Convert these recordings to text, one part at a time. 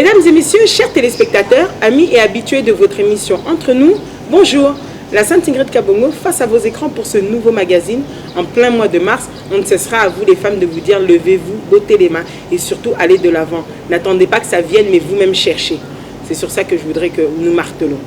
Mesdames et messieurs, chers téléspectateurs, amis et habitués de votre émission Entre nous, bonjour. La Sainte Ingrid Kabongo face à vos écrans pour ce nouveau magazine. En plein mois de mars, on ne cessera à vous les femmes de vous dire levez-vous, bottez les mains et surtout allez de l'avant. N'attendez pas que ça vienne, mais vous-même cherchez. C'est sur ça que je voudrais que nous martelons.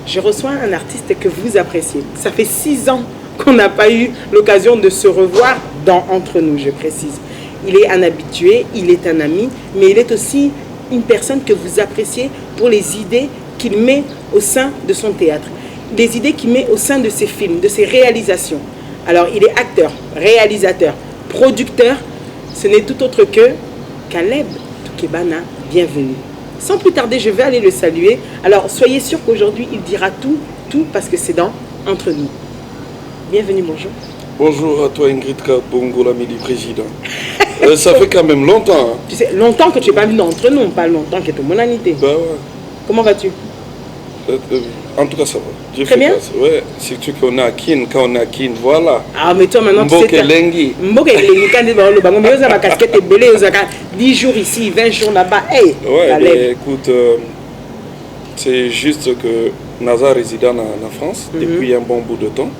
Je reçois un artiste que vous appréciez. Ça fait 6 ans qu'on n'a pas eu l'occasion de se revoir dans Entre nous, je précise. Il est un habitué, il est un ami, mais il est aussi une personne que vous appréciez pour les idées qu'il met au sein de son théâtre, des idées qu'il met au sein de ses films, de ses réalisations. Alors, il est acteur, réalisateur, producteur. Ce n'est tout autre que Caleb Toukebana. Bienvenue. Sans plus tarder, je vais aller le saluer. Alors, soyez sûr qu'aujourd'hui, il dira tout parce que c'est dans Entre nous. Bienvenue, bonjour. Bonjour à toi, Ingrid Kabongo, l'ami du président. Ça fait quand même longtemps. Hein. Tu sais, longtemps que tu n'es pas venu d'Entre nous, pas longtemps que tu es mon amitié. Bah ouais. Comment vas-tu? En tout cas, ça va. Dieu Très bien. Ouais, surtout qu'on est à Kin, quand on est à Kin, voilà. Ah, mais toi maintenant, tu sais... Mboke Lengi. Mboke Lengi, quand tu es dans le bango, mais vous avez ma casquette est belée, vous avez 10 jours ici, 20 jours là-bas. Hey, ouais, mais écoute, c'est juste que Nazar réside en France depuis un bon bout de temps.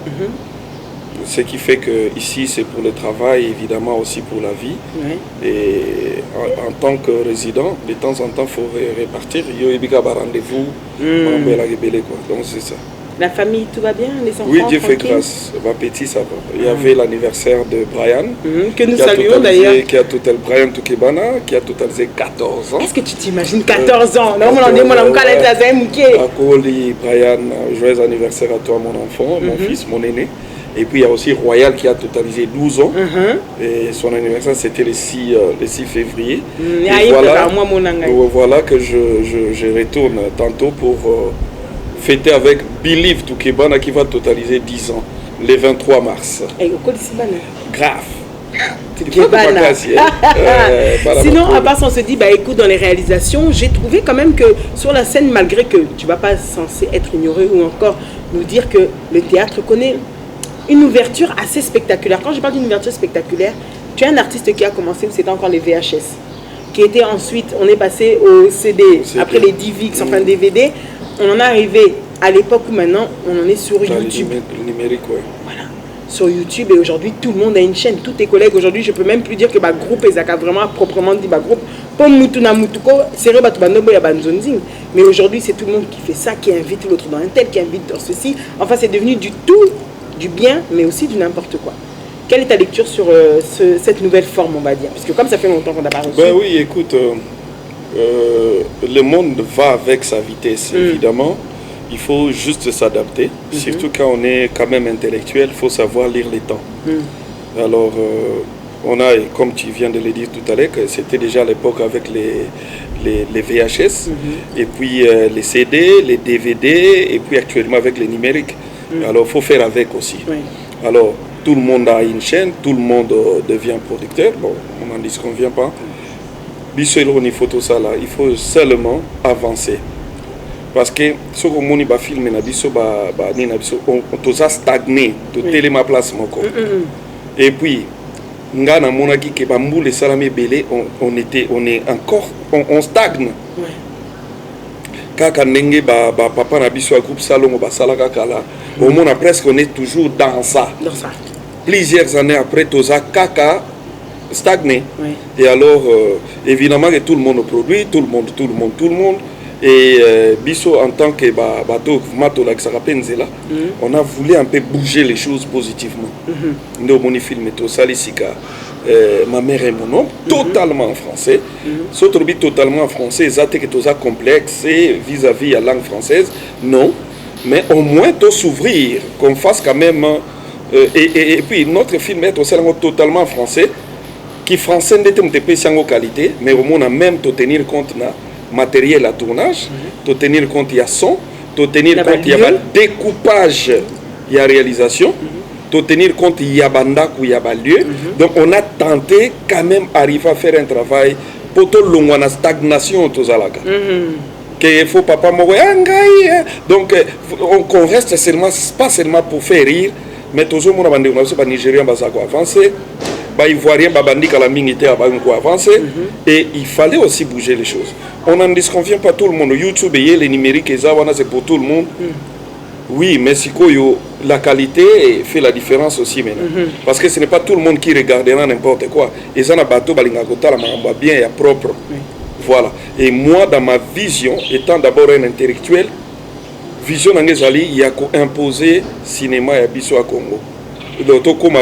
Ce qui fait que ici c'est pour le travail, évidemment aussi pour la vie. Ouais. Et en tant que résident, de temps en temps il faut repartir. Il y a un rendez-vous, donc c'est ça. La famille, tout va bien? Les enfants? Oui, Dieu fait grâce. Ma petite, ça va. Il y avait l'anniversaire de Brian, que nous saluons d'ailleurs. Qui a totalisé Brian Toukebana, qui a totalisé 14 ans. Est-ce que tu t'imagines 14 ans? Non, Brian, joyeux anniversaire à toi, mon enfant, mon fils, mon aîné. Et puis il y a aussi Royal qui a totalisé 12 ans. Et son anniversaire c'était le 6 février. Et voilà que je retourne tantôt pour fêter avec Believe Toukebana qui va totaliser 10 ans, le 23 mars. Grave. Sinon, à part ça, on se dit, bah écoute, dans les réalisations, j'ai trouvé quand même que sur la scène, malgré que tu ne vas pas censé être ignoré ou encore nous dire que le théâtre connaît une ouverture assez spectaculaire. Quand je parle d'une ouverture spectaculaire, tu es un artiste qui a commencé où c'était encore les VHS, qui était ensuite, on est passé au CD, après les DVX, enfin DVD, on en est arrivé à l'époque où maintenant on en est sur YouTube. Le numérique, ouais. Voilà, sur YouTube, et aujourd'hui tout le monde a une chaîne, tous tes collègues aujourd'hui, je peux même plus dire que ma groupe Ezaka vraiment proprement dit ma groupe, mais aujourd'hui c'est tout le monde qui fait ça, qui invite l'autre dans un tel, qui invite dans ceci. Enfin c'est devenu du tout, du bien, mais aussi du n'importe quoi. Quelle est ta lecture sur cette nouvelle forme, on va dire? Parce que comme ça fait longtemps qu'on n'a pas reçu... Ben oui, écoute, le monde va avec sa vitesse, évidemment. Il faut juste s'adapter. Surtout quand on est quand même intellectuel, il faut savoir lire les temps. Alors, on a, comme tu viens de le dire tout à l'heure, c'était déjà à l'époque avec les VHS, et puis les CD, les DVD, et puis actuellement avec les numériques. Alors, il faut faire avec aussi. Oui. Alors, tout le monde a une chaîne, tout le monde devient producteur. Bon, on n'en dit qu'on ne vient pas. Il faut tout ça là. Il faut seulement avancer. Parce que ce qu'on m'a dit, film, on a stagné, on a ma place. Et puis, on stagne. Kaka ndenge papa na biso groupe salongo basalaka kala au moins presque on est toujours dans ça. Plusieurs années après toza kaka stagné. Et alors évidemment que tout le monde produit, tout le monde et biso en tant que bateau matola que ça rappenzela on a voulu un peu bouger les choses positivement. Ndo moni film to salisika ma mère et mon homme, totalement en français. Sautre totalement en français, ça que tout ça complexe vis-à-vis la langue française, non. Mais au moins, tout s'ouvrir, qu'on fasse quand même. Et puis, notre film est aussi totalement en français, qui français n'est pas en qualité, mais au moins, même de tenir compte de matériel à tournage, de tenir compte il y a son, de tenir compte il y a découpage, il y a réalisation. De tenir compte il y a bandak ou il y a lieu. Donc on a tenté quand même d'arriver à faire un travail pour tout le monde en stagnation tout ça là. Que faut papa mourir donc on reste seulement pas seulement pour faire rire mais toujours mon abandon on Nigérien va avancer bah ivoirien babandi kalaming était avancé et il fallait aussi bouger les choses. On n'en disconvient pas tout le monde. YouTube et les numériques et ça c'est pour tout le monde. Oui, mais la qualité fait la différence aussi maintenant. Parce que ce n'est pas tout le monde qui regardera n'importe quoi. Et ça n'a pas tout bien et propre. Voilà. Et moi, dans ma vision, étant d'abord un intellectuel, vision d'Angezali, il y a imposé cinéma et biso à Congo. Donc, comme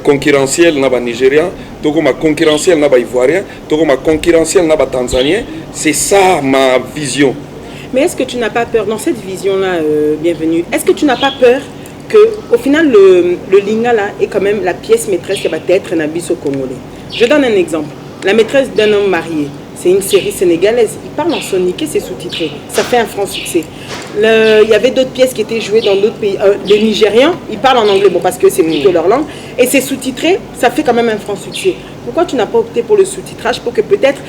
concurrentiel dans les Nigériens, comme concurrentiel dans les Ivoiriens, comme concurrentiel dans les Tanzaniens. C'est ça ma vision. Mais est-ce que tu n'as pas peur, dans cette vision-là, bienvenue, est-ce que tu n'as pas peur qu'au final, le Lingala est quand même la pièce maîtresse qui va être un abysse au Congolais? Je donne un exemple. La maîtresse d'un homme marié, c'est une série sénégalaise. Il parle en sonique, c'est sous-titré. Ça fait un franc succès. Il y avait d'autres pièces qui étaient jouées dans d'autres pays. Les Nigériens, ils parlent en anglais, bon, parce que c'est plutôt leur langue. Et c'est sous-titré, ça fait quand même un franc succès. Pourquoi tu n'as pas opté pour le sous-titrage pour que peut-être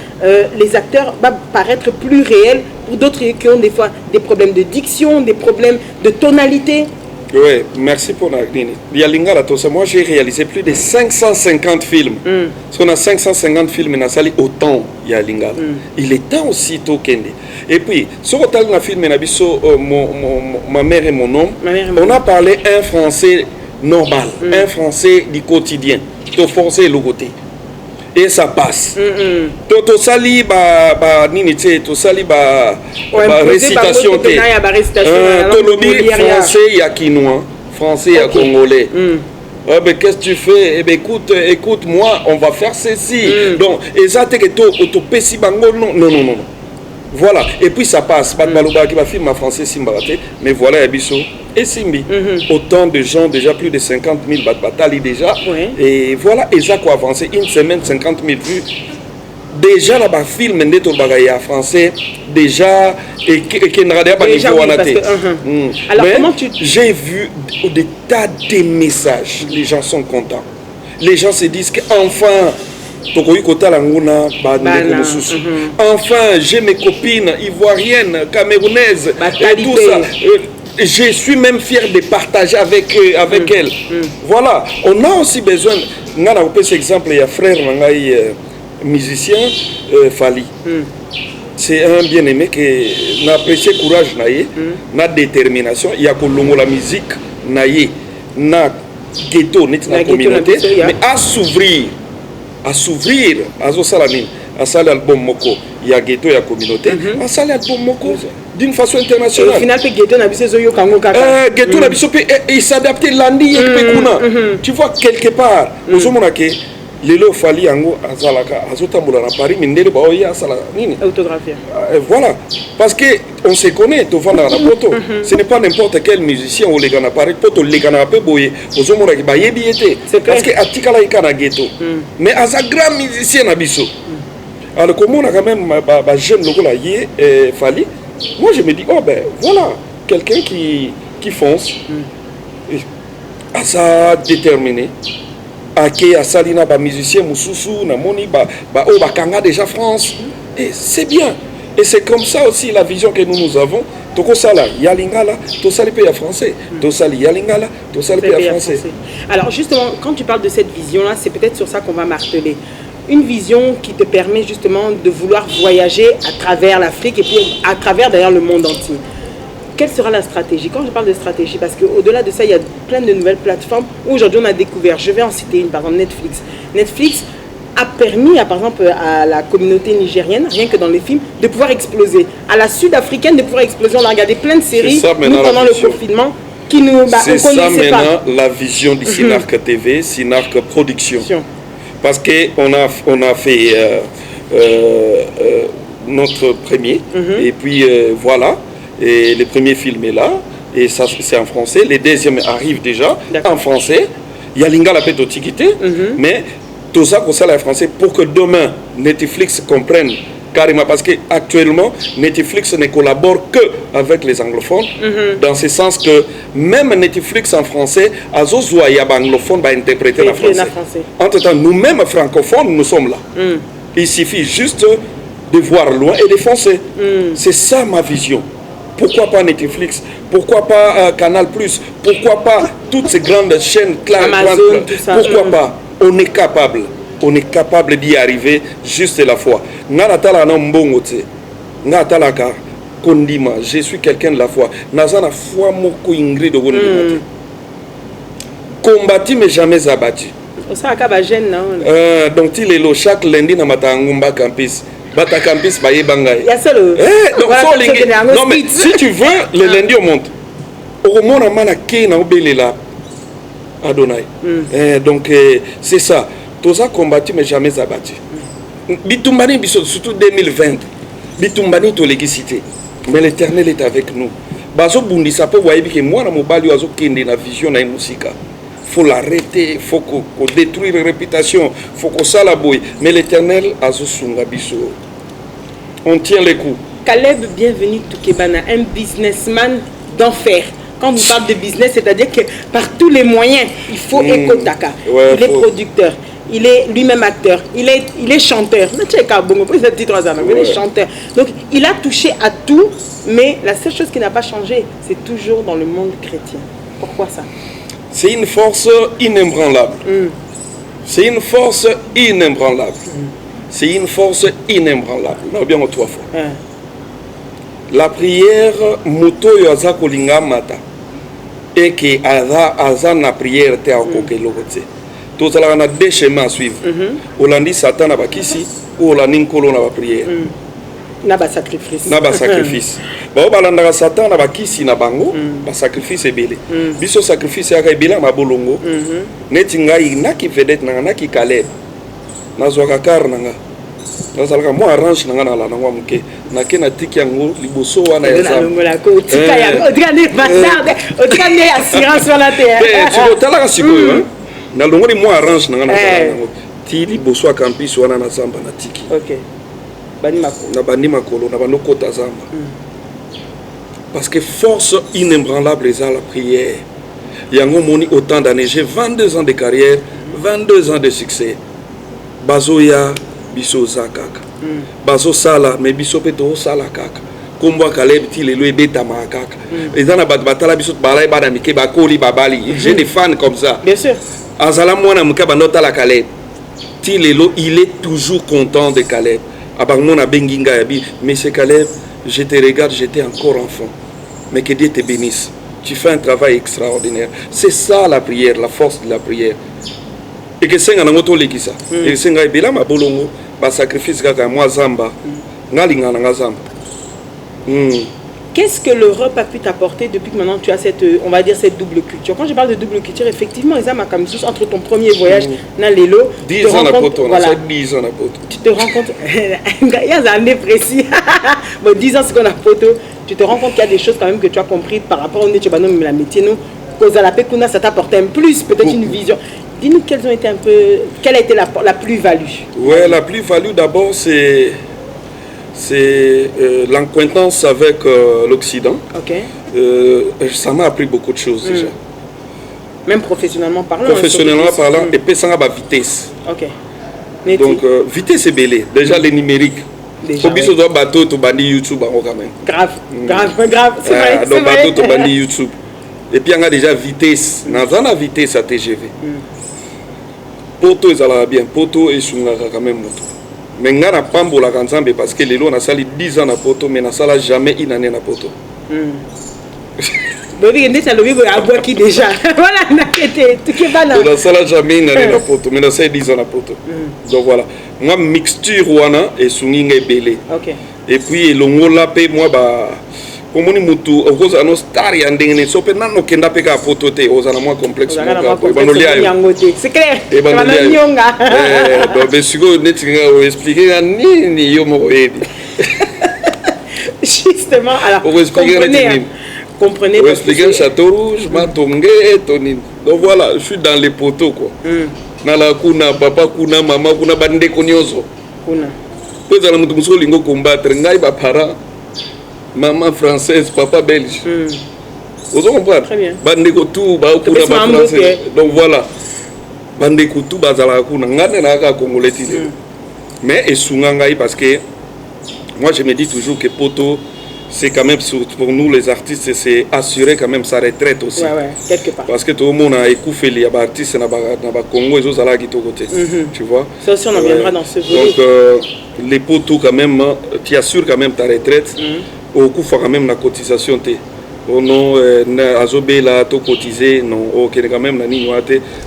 les acteurs vont paraître plus réels pour d'autres qui ont des fois des problèmes de diction, des problèmes de tonalité? Oui, merci pour la ligne. Moi, j'ai réalisé plus de 550 films. Parce qu'on a 550 films, on a sali autant, il y a Lingala. Il est temps aussi, Tokende. Et puis, sur le film, Ma mère et mon homme, on a parlé un français normal, un français du quotidien, au français le côté. Et ça passe. To sali récitation français il y a quinois, français il y a congolais. Ben, qu'est-ce que tu fais? Eh ben, écoute moi, on va faire ceci. Donc, et ça t'es que non. Voilà, et puis ça passe. Qui va filmer en français Simbarate, mais voilà Abisso et Simbi. Autant de gens, déjà plus de 50 000 batailles déjà. Et voilà, et ça quoi avancé une semaine, 50 000 vues. Déjà là-bas, film en français, déjà, et qui n'a pas Alors comment tu... J'ai vu des tas de messages, les gens sont contents. Les gens se disent qu'enfin, enfin, j'ai mes copines ivoiriennes, camerounaises, et tout ça. Je suis même fier de partager avec elles. Voilà, on a aussi besoin. On a cet exemple, il y a frère musicien Fali. C'est un bien-aimé qui a apprécié le courage, la détermination. Il y a la musique, na ghetto, na communauté, mais à s'ouvrir. À Zosalamine, à saler album Moko, il y a ghetto, il y a communauté, à saler album Moko d'une façon internationale. Au final, ghetto n'a pas ghetto n'a pas il s'adapte lundi et tu vois quelque part, nous sommes Lelo Fali Ango Azalaka, Azotambola na Paris, Mindele Baoya Sala Nini. Autographié. Voilà. Parce qu'on se connaît, tu vas dans la poto. Ce n'est pas n'importe quel musicien ou les gars à Paris, poto les gars à peu boyer. Aux hommes qui baillent billetté. Parce que Atikala Ikana ghetto. Mais à un grand musicien à Bissau. Alors, comme on a quand même, j'aime le gars là, Fali. Moi, je me dis, oh ben voilà, quelqu'un qui fonce. À ça déterminé. Ake a salina ba musicien mususu na moni ba kanga déjà France et c'est bien et c'est comme ça aussi la vision que nous avons toko sala ya lingala to sali pe ya français to sali ya lingala to sali pe ya français. Alors justement quand tu parles de cette vision là c'est peut-être sur ça qu'on va marteler une vision qui te permet justement de vouloir voyager à travers l'Afrique et puis à travers d'ailleurs le monde entier. Quelle sera la stratégie? Quand je parle de stratégie, parce qu'au-delà de ça, il y a plein de nouvelles plateformes où aujourd'hui on a découvert, je vais en citer une, par exemple Netflix. Netflix a permis, par exemple, à la communauté nigérienne, rien que dans les films, de pouvoir exploser. À la sud-africaine, de pouvoir exploser. On a regardé plein de séries pendant le confinement qui nous c'est ça maintenant la vision du Synarque TV, Synarque Production. Parce qu'on a fait notre premier, et puis voilà. Et le premier film est là, et ça c'est en français. Les deuxièmes arrivent déjà en français. Il y a Lingala Petotikité, mais tout ça qu'on sait en français pour que demain Netflix comprenne carrément. Parce qu'actuellement, Netflix ne collabore que avec les anglophones, dans ce sens que même Netflix en français, Azozoa et anglophone va interpréter en français. Entre-temps, nous-mêmes francophones, nous sommes là. Il suffit juste de voir loin et de foncer. C'est ça ma vision. Pourquoi pas Netflix? Pourquoi pas Canal+? Pourquoi pas toutes ces grandes chaînes Amazon, tout ça. Pourquoi pas? on est capable. On est capable d'y arriver juste la foi. Je suis quelqu'un de la foi. Nazana foi moko ingrid de combattu mais jamais abattu. Donc il est là chaque lundi na matangumba campus. Bata campus baye bangay. Non mais si tu veux le lundi on monte. Au moins mana ke na obelela Adonai. Donc c'est ça. Tous a combattu mais jamais abattu. Bitumbani surtout 2020. Bitumbani to l'électricité. Mais l'Éternel est avec nous. Bazo bundi ça peut voir que moi na mobali azo kende na vision na musika. Faut l'arrêter, faut qu'on détruire la réputation, faut qu'on ça la bouille. Mais l'Éternel azo sunga biso. On tient les coups. Caleb, bienvenue Toukebana, un businessman d'enfer. Quand vous parlez de business, c'est-à-dire que par tous les moyens, il faut Ekotaka. Ouais, il est producteur, il est lui-même acteur, il est chanteur. Il est chanteur. Donc il a touché à tout, mais la seule chose qui n'a pas changé, c'est toujours dans le monde chrétien. Pourquoi ça? C'est une force inébranlable. C'est une force inébranlable. C'est une force inébranlable. Non, bien trois fois. La prière, moto yoza kolinga mata. Et que aza na prière te akokelo kote. Tous on a deux chemins à suivre. Olandi Satan na bakisi ou olandi nkolo na ba prière. Na ba sacrifice. Na ba sacrifice. Ba balanda Satan na bakisi na bango, ba sacrifice ebele. Biso sacrifice ya ebele ma bolongo. Neti ngai na ki vedette na ki Caleb. Na zoka kar nanga. Nazalaka moi arrange nanga na la nangwa muke. Na ke na tiki yango liboso wana ya za. Na ko tika yango odikane bastarde, odikane assurance sur la terre. Tu otala ka sikoyo. Na longoli moi arrange nanga na nango. Ti liboso campus wana na zamba na tiki. OK. Bani makolo. Na bani makolo na bano kota zamba. Parce que force inébranlable est à la prière. Yango moni autant d'années, j'ai 22 ans de carrière, 22 ans de succès. Bazoya biso zakaka. Bazo sala mais biso peto sala kaka. Kombo Caleb ti lelo ebeta makaka. Ezana batala biso balai bana mike bakoli babali. J'ai des fans comme ça. Bien sûr. Azala mwana muka banota la Caleb. Ti lelo il est toujours content de Caleb. Abangmona benginga yabi mais c'est Caleb, je te regarde, j'étais encore enfant. Mais que Dieu te bénisse. Tu fais un travail extraordinaire. C'est ça la prière, la force de la prière. Et que senga na moto lekisa. Et senga ebela ma bolongo ba sacrifice kaka moi zamba. Ngalinga na zamba. Qu'est-ce que l'Europe a pu t'apporter depuis que maintenant tu as cette, on va dire, cette double culture? Quand je parle de double culture, effectivement, entre ton premier voyage, Nalelo, 10 ans à Poto, voilà, 10 ans à Poto. Tu te rends compte, il y a des années précis, bon, 10 ans c'est qu'on a Poto, tu te rends compte qu'il y a des choses quand même que tu as compris par rapport au métier, mais la métier, nous, cause à la Pekuna, ça t'apporte un plus, peut-être une vision. Dis-nous quelles ont été un peu, quelle a été la plus-value? Ouais, la plus-value d'abord c'est l'acquaintance avec l'Occident. Ok. Ça m'a appris beaucoup de choses déjà. Même professionnellement parlant. Professionnellement parlant, et puis ça a la vitesse. Ok. Donc vitesse est belle. Déjà les numériques. Déjà. Faut doit bateau to bandi YouTube quand même. Grave, grave. C'est vrai. Donc bateau to bandi YouTube. Et puis on a déjà vitesse. Dans la vitesse à TGV. Poto est bien. Poto est sur quand même moto. Mais on a pas la Kanzambe parce que les lois n'a sali 10 ans na poto mais n'a sala jamais une année na poto. Bébé ndé talobi bo aboua qui déjà. Voilà na kete tukebana. On n'a sala jamais une année na poto mais n'a sali 10 ans na poto. Donc voilà. Moi mixture wana et sunginga belé. OK. Et puis longola pe moi ba komoni mutu okoza no star ya ndenge so pe nano kenda pe ka poto te ozana moi complexe mo banolia c'est clair et banolia donc besigo netinga o expliquer nini yo mo edi justement alors comprenez pour expliquer le château rouge matongé tonine donc voilà je suis dans les poteaux quoi na la kuna papa kuna mama kuna bande konyozo kuna peut la mutu musolo lingo combattre ngai ba para maman française, papa belge. Vous comprenez? Très bien. Bandeko tout, ba okuna ba français. Donc voilà. Bandeko tout bazala kuna ngane na ka congolais tile. Mais esunga ngai parce que moi je me dis toujours que poto c'est quand même, pour nous les artistes, c'est assurer quand même sa retraite aussi. Ouais, quelque part. Parce que tout le monde a écouté les artistes dans le Congo et aux Alagi de côté. Tu vois? Ça aussi, on en viendra dans ce volet. Donc, les poteaux, quand même, tu assures quand même ta retraite. Au coup, il faut quand même la cotisation. Oh non, Azobé là, tout cotisé, non, ok, quand même,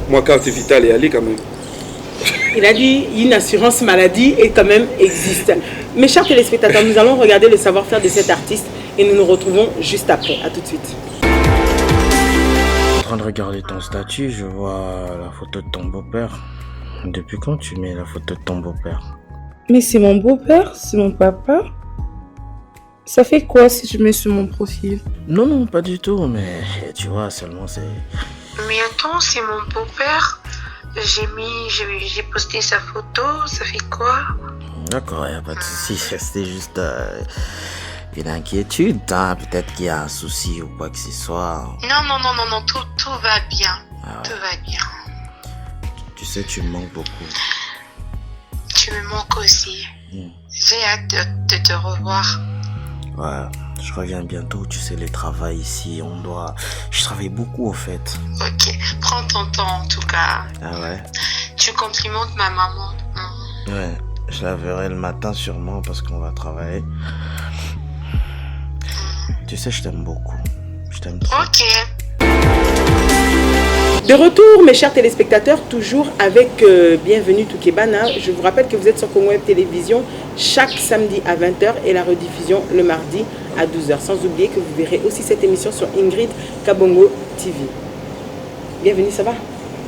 moi, carte vitale est allée quand même. Il a dit une assurance maladie et quand même existe. Mes chers téléspectateurs, nous allons regarder le savoir-faire de cet artiste et nous nous retrouvons juste après. A tout de suite. En train de regarder ton statut, je vois la photo de ton beau-père. Depuis quand tu mets la photo de ton beau-père? Mais c'est mon beau-père, c'est mon papa. Ça fait quoi si je mets sur mon profil? Non, pas du tout, mais tu vois, seulement c'est... Mais attends, c'est mon beau-père. J'ai posté sa photo, ça fait quoi? D'accord, y a pas de souci, c'était juste une inquiétude, hein. Peut-être qu'il y a un souci ou quoi que ce soit. Non, tout va bien. Tout va bien. Tu sais, tu me manques beaucoup. Tu me manques aussi. J'ai hâte de te revoir. Ouais, je reviens bientôt, tu sais, les travails ici, je travaille beaucoup au fait. Ok, prends ton temps en tout cas. Ah ouais? Tu complimentes ma maman. Ouais, je la verrai le matin sûrement parce qu'on va travailler. Tu sais, je t'aime beaucoup. Je t'aime trop. Ok. De retour, mes chers téléspectateurs, toujours avec Bienvenue Toukebana. Je vous rappelle que vous êtes sur Congo Web Télévision chaque samedi à 20h et la rediffusion le mardi à 12h. Sans oublier que vous verrez aussi cette émission sur Ingrid Kabongo TV. Bienvenue, ça va?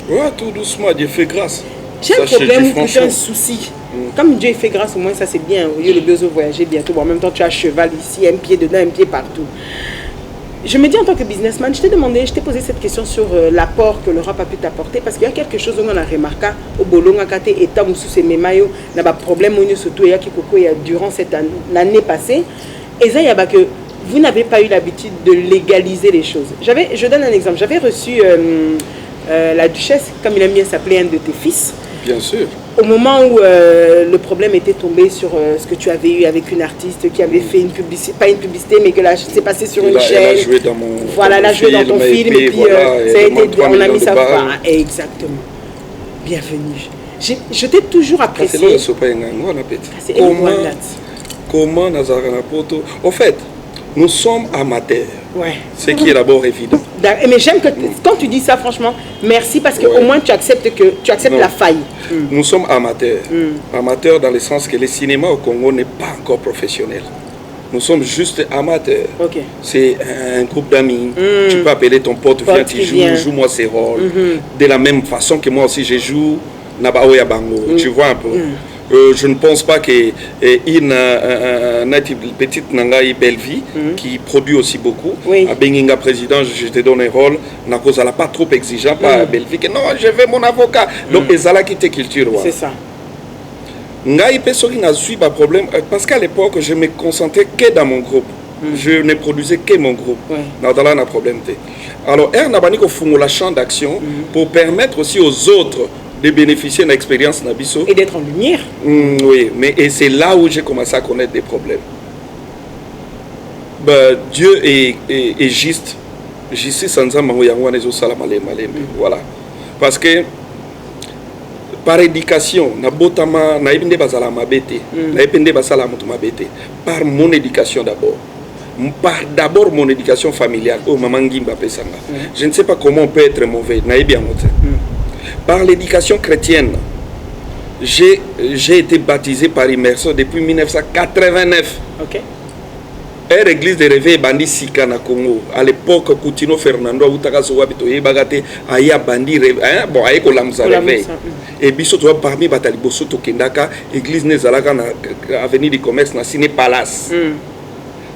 Ouais, tout doucement, Dieu fait grâce. J'ai un problème ou plutôt un souci. Comme Dieu fait grâce, au moins ça c'est bien. Au lieu de besoin de voyager bientôt. Bon, en même temps, tu as un cheval ici, un pied dedans, un pied partout. Je me dis en tant que businessman, je t'ai posé cette question sur l'apport que le rap a pu t'apporter parce qu'il y a quelque chose qu'on a remarqué au Bolonga Kate et Tamoussou Memayo n'a pas problème surtout durant cette année passée. Et ça, il y a que vous n'avez pas eu l'habitude de légaliser les choses. Je donne un exemple. J'avais reçu la duchesse, comme il aime bien s'appeler, un de tes fils. Bien sûr. Au moment où le problème était tombé sur ce que tu avais eu avec une artiste qui avait fait une publicité, pas une publicité, mais que là, c'est passé sur une chaîne. Elle a joué dans mon voilà, elle a joué dans ton film, et puis voilà, ça a été, on a mis ça. Exactement. Bienvenue. Je t'ai toujours apprécié. Comment Nazarana Poto. En fait, nous sommes amateurs. Ouais. Ce qui est d'abord évident. Mais j'aime que quand tu dis ça, franchement, merci parce qu'au moins tu acceptes la faille. Nous sommes amateurs. Amateurs dans le sens que le cinéma au Congo n'est pas encore professionnel. Nous sommes juste amateurs. Okay. C'est un groupe d'amis. Tu peux appeler ton pote, viens, tu joues, joue-moi ces rôles. De la même façon que moi aussi je joue Nabaoya Bango. Tu vois un peu. Je ne pense pas qu'une petite Nangaï Bellevie qui produit aussi beaucoup. À Benginga président, je te donne un rôle. N'a pas trop exigeant, pas à Bellevie. Que non, je veux mon avocat. Donc, ils ont quitté culture. C'est ça. Ngai Pessoki n'a su pas problème parce qu'à l'époque, je me concentrais que dans mon groupe. Je ne produisais que mon groupe. Dans là, on a problème. Alors, on a la champ d'action pour permettre aussi aux autres de bénéficier de l'expérience Nabiso. Et d'être en lumière. Oui, mais et c'est là où j'ai commencé à connaître des problèmes. Dieu est juste. Juste sans voilà. Parce que par éducation, par mon éducation d'abord. D'abord mon éducation familiale. Je ne sais pas comment on peut être mauvais. Par l'éducation chrétienne, j'ai été baptisé par immersion depuis 1989. Ok. L'église de réveil Bandi Sika na Congo. À l'époque, Coutinho Fernando Outakaso Wabito Bagate Aya Bandi bon Aeko Lamza réveil. Et biso toi parmi Batali Bosso Tokendaka, église Nezalaka na avenue du commerce na Ciné Palace.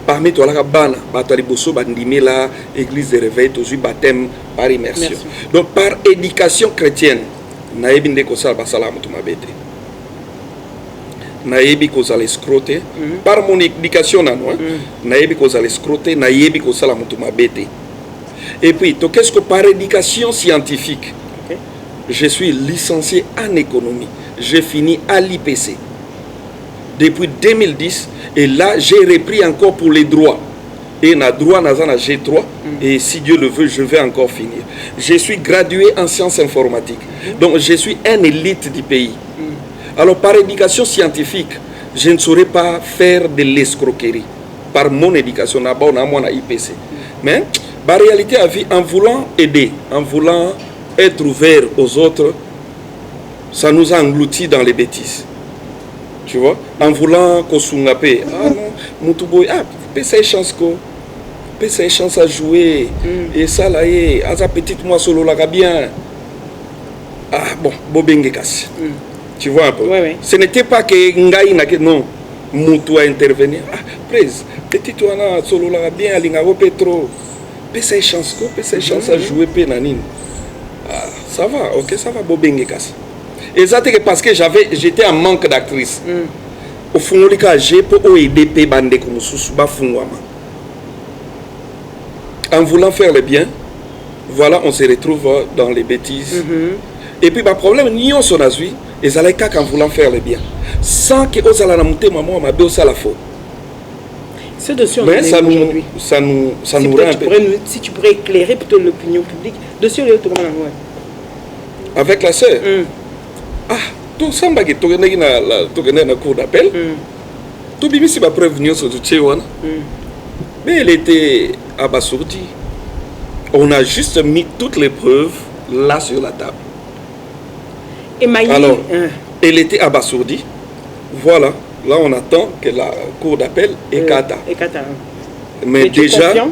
Parmi toi la bana Batali Bosso Bandimela, église de réveil toujours baptême par immersion. Merci. Donc par éducation chrétienne, naebi ndeko sala basala mutu mabete. Naebi kozala escroter par mon éducation naebi kozala escroter, naebi kozala mutu mabete. Et puis to qu'est-ce que par éducation scientifique? Je suis licencié en économie. J'ai fini à l'IPC depuis 2010 et là j'ai repris encore pour les droits. et na droit na G3 et si Dieu le veut je vais encore finir. Je suis gradué en sciences informatiques. Donc je suis un élite du pays. Alors par éducation scientifique, je ne saurais pas faire de l'escroquerie. Par mon éducation, d'abord on a mon IPC. Mais la réalité à vie, en voulant aider, en voulant être ouvert aux autres, ça nous a engloutis dans les bêtises. Tu vois, en voulant qu'on s'ungape, ah non, Moutouboy, ah, c'est une chance c'est une chance à jouer, et ça là, à sa petite moi solo là, bien. Ah bon, Bobenge casse. Tu vois un peu. Ouais. Ce n'était pas que Ngaï n'a que non, Moutou a intervenu. Ah, prise, petite toi là, solo là, bien, Alingaro Petro. C'est une chance à jouer, Pénanine. Ah, ça va, ok, ça va, Bobenge casse. Exactement parce que j'étais en manque d'actrice. Au fond, j'ai pour aider Bande comme en voulant faire le bien, voilà, on se retrouve dans les bêtises. Et puis, le problème, ni on s'en a vu, et ça en voulant faire le bien. Sans que on s'en a monté, maman, m'a bien la faute. Ce dossier, mais ça nous rend un peu. Si tu pourrais éclairer plutôt l'opinion publique, dossier, avec la sœur. Ah, tout ça, tu es dans cour d'appel. Tout le monde s'est prévenu sur tout ça. Mais elle était abasourdie. On a juste mis toutes les preuves là sur la table. Et alors, elle était abasourdie. Voilà, là on attend que la cour d'appel écata. Mais déjà,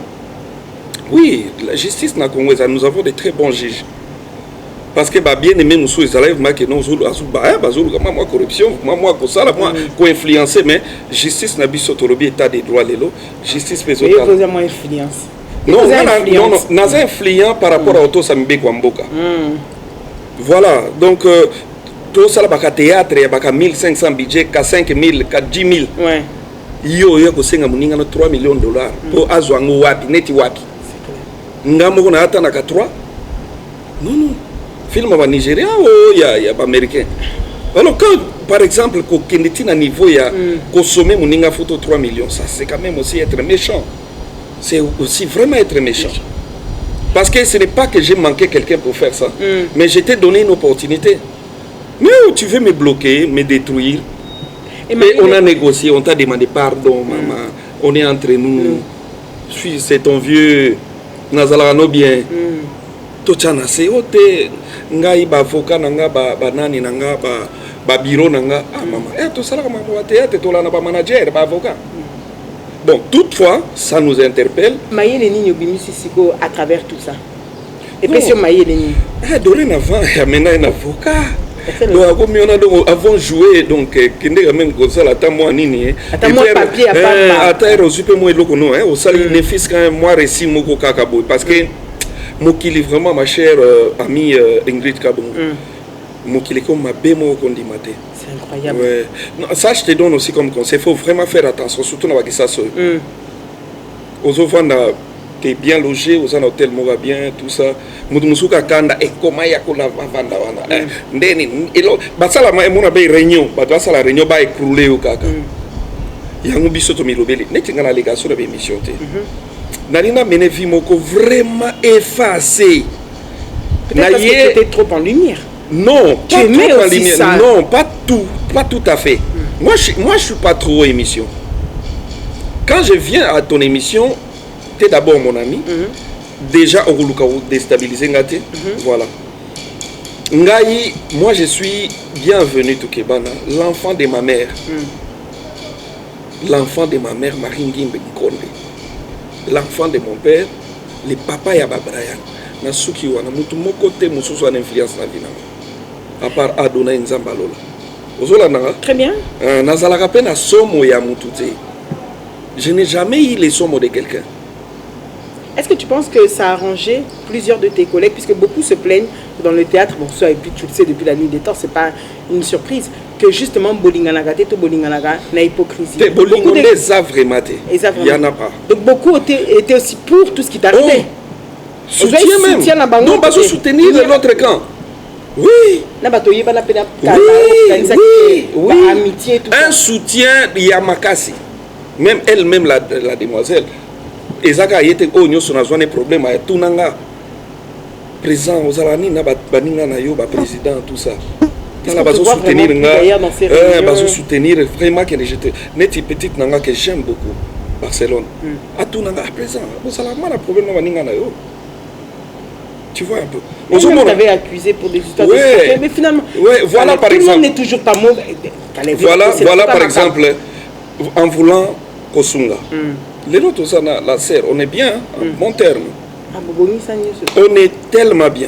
oui, la justice na Congo, nous avons de très bons juges. Parce que bien aimé nous les élèves que non moi corruption moi influencer mais justice n'a biso tolobi état des droits lelo justice peso vous avez moins influence non n'a influent par rapport à auto sambe kwa mboka voilà donc tout ça baka théâtre ya baka 1500 budget ka 5000 ka 10000 ouais yo ko senga muninga na 3 millions de dollars pour azwango wapi neti wapi ngambo na hata na ka 3 non film au Nigeria ou il y a américain. Alors quand par exemple qu'on est à niveau il y a consommer mon inga photo 3 millions, ça c'est quand même aussi être méchant. C'est aussi vraiment être méchant. Parce que ce n'est pas que j'ai manqué quelqu'un pour faire ça, mais je t'ai donné une opportunité. Mais tu veux me bloquer, me détruire. Et on a négocié, on t'a demandé pardon, maman. On est entre nous. C'est ton vieux Nazalano bien. Tochana c'est ote ngai ba avocat nanga ba nani nanga ba bureau nanga maman to sala kama ba théâtre to la na ba manager ba avocat. Bon, toutefois ça nous interpelle. Maïe Nini obimisi siko à travers tout ça. Et puis sur Maïe Nini. Dorénavant il y a maintenant un avocat. Donc on a avant joué donc kende même comme ça la moi nini attends moi papier à pas attends super moi loko no au sali ne fils quand moi récit moko kakabo parce que Mokili vraiment ma chère amie Ingrid Kabon. Mokili comme ma bémo condimate. C'est incroyable. Ouais. Non, ça je te donne aussi comme conseil. Il faut vraiment faire attention, surtout dans la ça. Aux autres tu es bien logé, aux hôtels va bien, tout ça. Mutumusuka kanda et comment ya kola vanda wana. Ndeni elo basala ma mona be réunion, basala réunion ba écrouler au kaka. Yango biso to milobeli. Netinga na légation de émission té. Narina mené vie moko vraiment effacé. Peut-être parce que tu étais trop en lumière. Non, tu aimais trop aussi en lumière. ça. Non, pas tout à fait. Moi je suis pas trop émission. Quand je viens à ton émission, tu es d'abord mon ami. Déjà au Ruluka déstabiliser ngate. Voilà. Ngai, moi je suis bienvenu Tukebana, l'enfant de ma mère. L'enfant de ma mère Maringi Mbekonde. L'enfant de mon père, le papa Yaba Brian, Nasuki wana mutu moko te mususu ana influence na vina. À part Adonai Nzambalola. Ozola nanga? Très bien. Nazalaka pe na somo ya mutu te. Je n'ai jamais eu les somos de quelqu'un. Est-ce que tu penses que ça a arrangé plusieurs de tes collègues, puisque beaucoup se plaignent dans le théâtre, bon ça et puis tu le sais depuis la nuit des temps, c'est pas une surprise, que justement Bolinganaga, Teto Bolinganaga, n'a hypocrisie. Bolinganaga, ça vraiment. Il n'y en a pas. Donc beaucoup étaient aussi pour tout ce qui t'arrivait. Soutien même. Non, pas soutenir l'autre camp. Oui. Oui. Amitié, tout un soutien Yamakasi. Même elle-même, la demoiselle. ezaka yete o nyoso na zone problème ya tunanga président ozalani na baninga na yo ba président tout ça là bazo soutenir nga bazo soutenir vraiment que j'étais neti petite nanga que j'aime beaucoup Barcelone à tunanga à présent ozalama na problème na baninga na yo. Tu vois un peu. On t'avait accusé pour des histoires de mais finalement, voilà par exemple. Tout le monde n'est toujours pas mauvais. Voilà par exemple, en voulant Kosunga. Les autres, la serre, on est bien, en bon terme. On est tellement bien.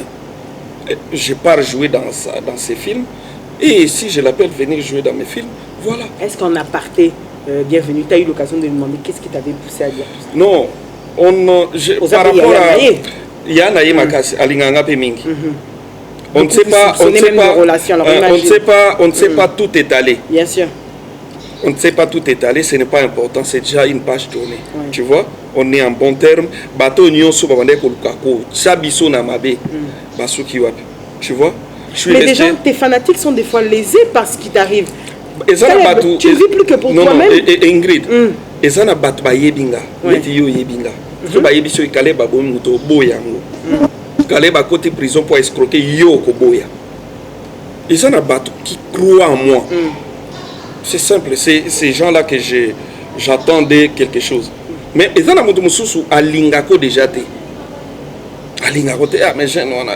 Je pars jouer dans ces films. Et si je l'appelle venir jouer dans mes films, voilà. Est-ce qu'en aparté, bienvenue, tu as eu l'occasion de lui demander qu'est-ce qui t'avait poussé à dire tout ça? Non. Par rapport à... Il y a Naïe Makasi, Alinganga Pemingi. On ne sait pas, on ne sait pas tout étaler. Bien sûr. On ne sait pas tout étaler, ce n'est pas important, c'est déjà une page tournée. Tu vois, on est en bon terme. Bateau Nyonso Babande Kolukako, Sabiso Namabe, Basuki Wapi. Tu vois? Mais les gens, tes fanatiques sont des fois lésés par ce qui t'arrive. Tu ne vis plus que pour toi-même. Ingrid, Ezana Batba Yebinga, Metiyo Yebinga. So ba yebiso ikale ba bo muto boya ngo kale ba côté prison pour escroquer yo ko boya ils ont abattu qui croient en moi. C'est simple, c'est ces gens là que j'attendais quelque chose, mais ils ont amutu mususu alingako déjà té alingako té mais jeune on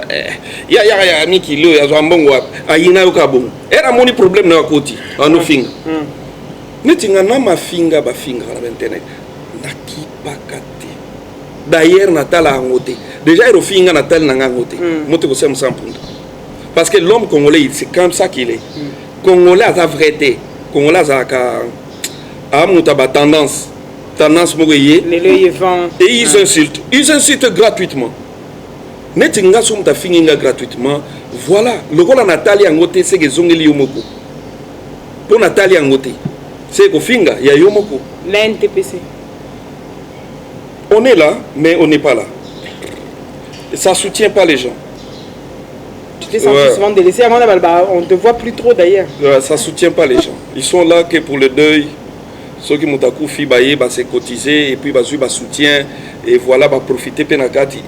ya mi ki lo ya zo mbongo ayina yo ka bon era moni problème na côté en finga netinga na mafinga ba finga na internet nakipaka. D'ailleurs, Natal a ngoté. Déjà, il y a Natal a ngoté. Parce que l'homme congolais, c'est comme ça qu'il est. Congolais a la vérité. Congolais a tendance. Tendance mogoye. Et ils insultent. Ils insultent gratuitement. Netinga somta finginga gratuitement. Voilà. Le rôle Nathalie a ngoté, c'est que zongeli yomoko. Pour Nathalie a ngoté, c'est que finga, il y a yomoko. La NTPC. On est là, mais on n'est pas là. Ça ne soutient pas les gens. Tu t'es senti souvent délaissé avant on ne te voit plus trop d'ailleurs. Ça ne soutient pas les gens. Ils sont là que pour le deuil. Ceux qui m'ont c'est cotiser et puis ils soutien et voilà, profiter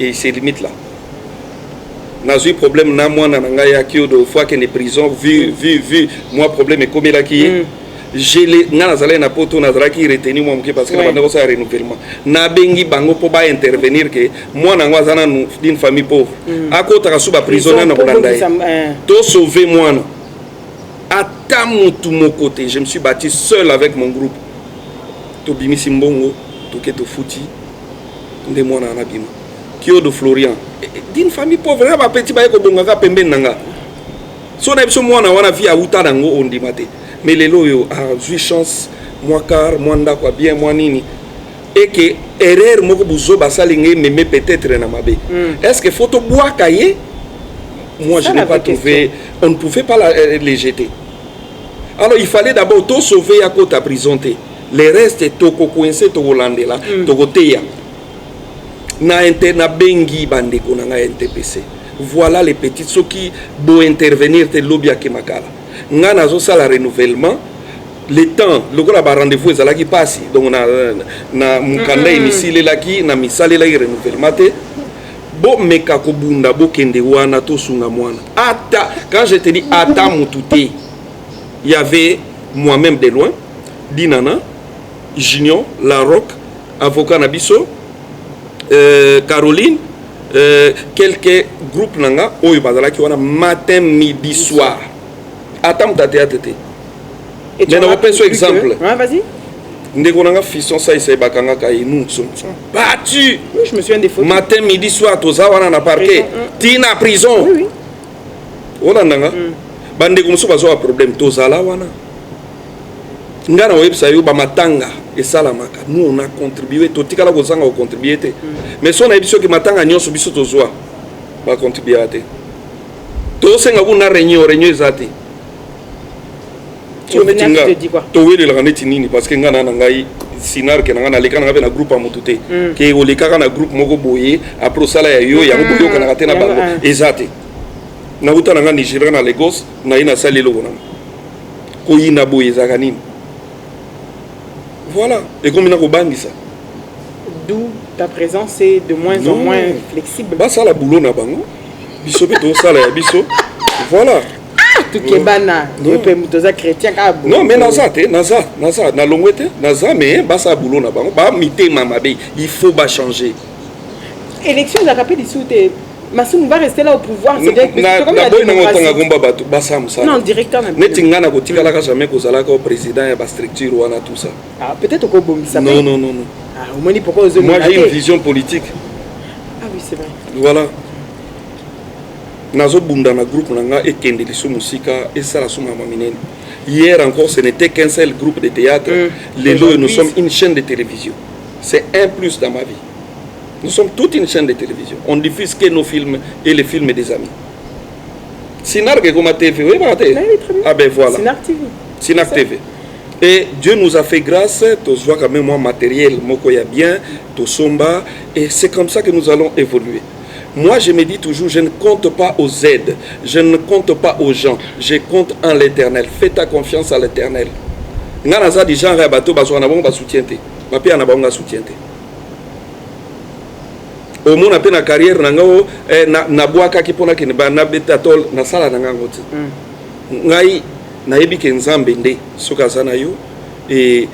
et c'est limite là. N'a eu problème, moi, de fois qu'il y a des prisons, vu, moi, problème est comme il a qui est. J'ai les nazalé na poto nazara qui retenu moi parce que banda ko sa renouvellement na bengi bango po ba intervenir que moi na ngwazana d'une famille pauvre akota ka suba prisonnier na bolanda to sauver moi na ata mutu mon côté je me suis battu seul avec mon groupe to bimi simbongo to keto futi nde moi na bima kio de Florian d'une famille pauvre ba petit ba ko bonga ka pembe nanga so na biso moi na wana via uta nango ondimate. Mais les loyaux a eu chance, moi car, moi nda quoi bien, moi nini. Et que erreur moko buzo basalingue mais peut-être na mabe. Est-ce que photo bois cahier? Moi je n'ai pas trouvé, on ne pouvait pas les jeter. Alors il fallait d'abord tout sauver à côté à prisonter. Les restes toko coincé to holandais là, toko teya. Na bengi bande ko na NTPC. Voilà les petits ceux qui beau intervenir te lobby à Kemakala. Nga nazo sala renouvellement le temps le gola ba rendez-vous ezala ki passe donc na mukanda emisile laki na misale la renouvellement te bo meka ko bunda bo kende wana to sunga mwana ata quand je te dis ata mututé il y avait moi-même de loin Dinana Junior La Rock avocat Nabiso Caroline quelques groupes nanga oyo bazala ki wana matin midi soir. Attends, t'as été. Mais on reprend ce exemple. Vas-y. Nous fisson ça ici bakanga kai nous sommes battus. Oui, je me souviens des photos. Matin, midi, soir, toza wana na parquet. Tina prison. Oui. On a nanga. Bande comme ça bazo problème toza la wana. Ngana website ba matanga et salamaka. Nous on a contribué totika la kozanga contribuer. Mais son a biso ki matanga nyonso biso tozoa ba contribuer te. To senga kuna réunion ezati. Tu te dis quoi? Parce que ngana ngai sinar ke ngana leka nga na groupe amutute ke oleka na groupe moko boye après sala ya yo ya boyo kana katena bango ezate na uta nga Nigeria na Lagos na ina sali lo bona ko ina boye zaka nini voilà et comme na ko bangisa d'où ta présence est de moins en moins flexible. Bah ça la boulot na bango. Biso beto ça la biso. Voilà. Tout qui est bana. Chrétien. Non mais naza na longwete naza mais bah ça boulot na bango. Bah mité mamabe, il faut bah changer. Élection de la rappel ici où t'es Massoum va rester là au pouvoir, c'est bien que comme la démocratie. Non, directeur n'a pas jamais au président et structure ou tout ça. Ah, peut-être au Bombissa. Non. Ah, au moins, pourquoi moi j'ai une vision politique. Ah oui, c'est vrai. Voilà. Nazo Bundana groupe nanga et Kendeli Musika et Sala Souma Maminen. Hier encore, ce n'était qu'un seul groupe de théâtre. Les deux, nous sommes une chaîne de télévision. C'est un plus dans ma vie. Nous sommes toute une chaîne de télévision. On diffuse que nos films et les films des amis. Sinar Gegoma TV, oui, ah ben voilà. Sinar TV. Sinar TV. Et Dieu nous a fait grâce, tu vois quand même moi matériel, Mokoya bien, tu somba, et c'est comme ça que nous allons évoluer. Moi je me dis toujours, je ne compte pas aux aides, je ne compte pas aux gens, je compte en l'éternel. Fais ta confiance à l'éternel. Nganaza di gens rabato baso na bonga soutienté. Papi na bonga soutienté. Au moins na carrière nangao na boaka ki pona ki na betatol na sala nango ti ngai na yebi ke nzambe nde soka sana yo et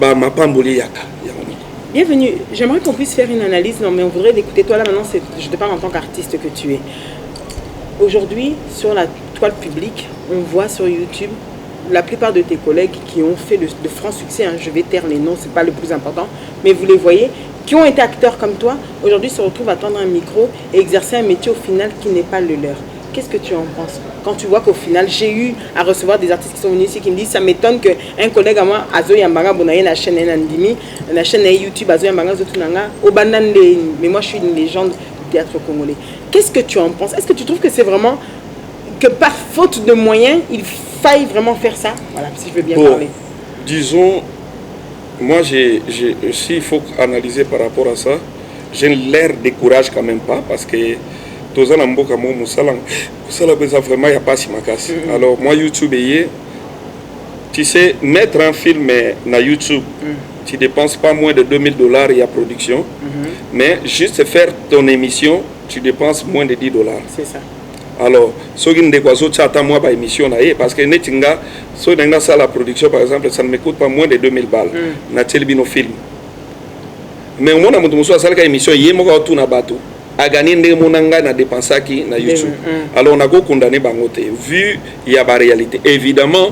ba mapamboli yaka. Bienvenue, j'aimerais qu'on puisse faire une analyse, non mais on voudrait l'écouter toi là maintenant, je te parle en tant qu'artiste que tu es. Aujourd'hui sur la toile publique, on voit sur YouTube la plupart de tes collègues qui ont fait de francs succès, hein, je vais taire les noms, c'est pas le plus important, mais vous les voyez, qui ont été acteurs comme toi, aujourd'hui se retrouvent à tendre un micro et exercer un métier au final qui n'est pas le leur. Qu'est-ce que tu en penses quand tu vois qu'au final, j'ai eu à recevoir des artistes qui sont venus ici qui me disent, ça m'étonne qu'un collègue à moi, Azo Yambanga, Bonaye, la chaîne Nandimi, la chaîne YouTube, Azo Yambanga, Zotunanga, Obanande, mais moi je suis une légende du théâtre congolais. Qu'est-ce que tu en penses? Est-ce que tu trouves que c'est vraiment, que par faute de moyens, il faille vraiment faire ça? Voilà, si je veux bien parler. Disons, moi, s'il faut analyser par rapport à ça, j'ai l'air de courage quand même pas, parce que tous les gens vraiment, il n'y a pas si makasi. Alors, moi, YouTube, tu sais, mettre un film na YouTube, tu ne dépenses pas moins de $2000, il y a production, mais juste faire ton émission, tu dépenses moins de $10. C'est ça. Alors, ce qui est moi par émission, parce que netinga, so dans ça la production par exemple, ça ne me coûte pas moins de 2000 balles. Na telebino film. Mais au moins na mutu ça la émission yemo ka tout na bateau. A gagner ndé monanga na dépenser qui na YouTube. Alors on a go condamné bangote. Vu il y a la réalité. Évidemment,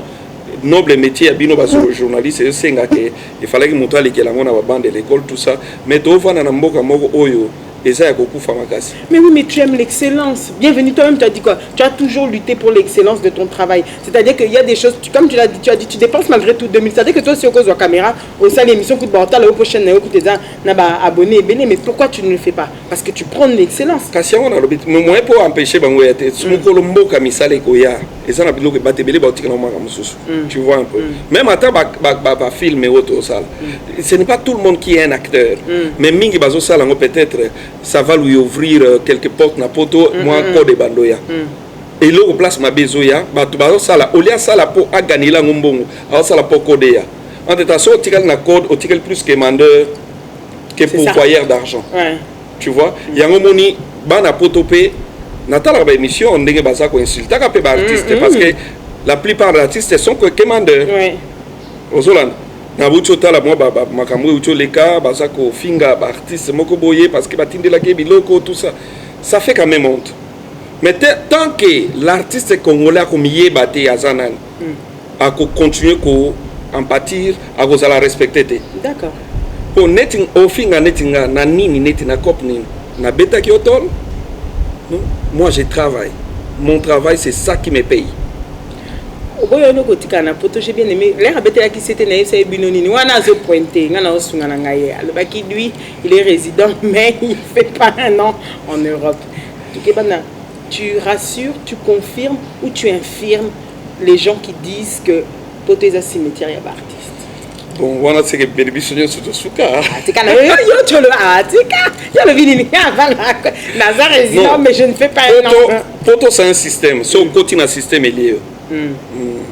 noble métier à bino baso journaliste c'est nga que il fallait que mutali que la mona ba bande de l'école tout ça. Mais to fana na mboka moko oyo. Mais oui, mais tu aimes l'excellence. Bienvenue, toi-même, tu as dit quoi? Tu as toujours lutté pour l'excellence de ton travail. C'est-à-dire qu'il y a des choses, comme tu l'as dit, tu dépenses malgré tout 2000. C'est-à-dire que toi, si au cause de la caméra, au sein de l'émission, coûte bordel, au prochain, coûte des abonnés, mais pourquoi tu ne le fais pas? Parce que tu prends de l'excellence. Parce que moi, pour empêcher, tu vois un peu. Même à ta film et autres, ce n'est pas tout le monde qui est un acteur. Mais Mingi Bazo Sala, peut-être. Ça va lui ouvrir quelques portes na poto moi code bandoya et là au place ma bezoya ba ça là au lieu ça là pour a gagner la ngombongo alors ça là pour coder en état so tical na code au tical plus que mandeur que pourvoyeur d'argent tu vois il y a un moni ba na poto pe na tala ba émission on ndenge baza ko insulter ka pe ba artiste parce que la plupart des artistes sont que mandeur au Zoland na bucho tala moi makamwe ucho leka bazako finga ba artiste moko boye parce que batindela ke biloko tout ça ça fait quand même honte mais tant que l'artiste congolais comme yebate azanan a continuer ko en pâtir a ko la respecter. D'accord. Pour netting au finga nettinga na nini netina cop nini na beta ki otol. Moi je travaille. Mon travail c'est ça qui me paye. J'ai bien aimé. Lui, il est résident, mais il ne fait pas un an en Europe. Tu rassures, tu confirmes ou tu infirmes les gens qui disent que Poto est un cimetière et artiste. Bon, voilà, c'est que bénéficiaire sur le souka. Nazar résident, mais je ne fais pas un an. Poto, c'est un système. Si on continue un système, il est.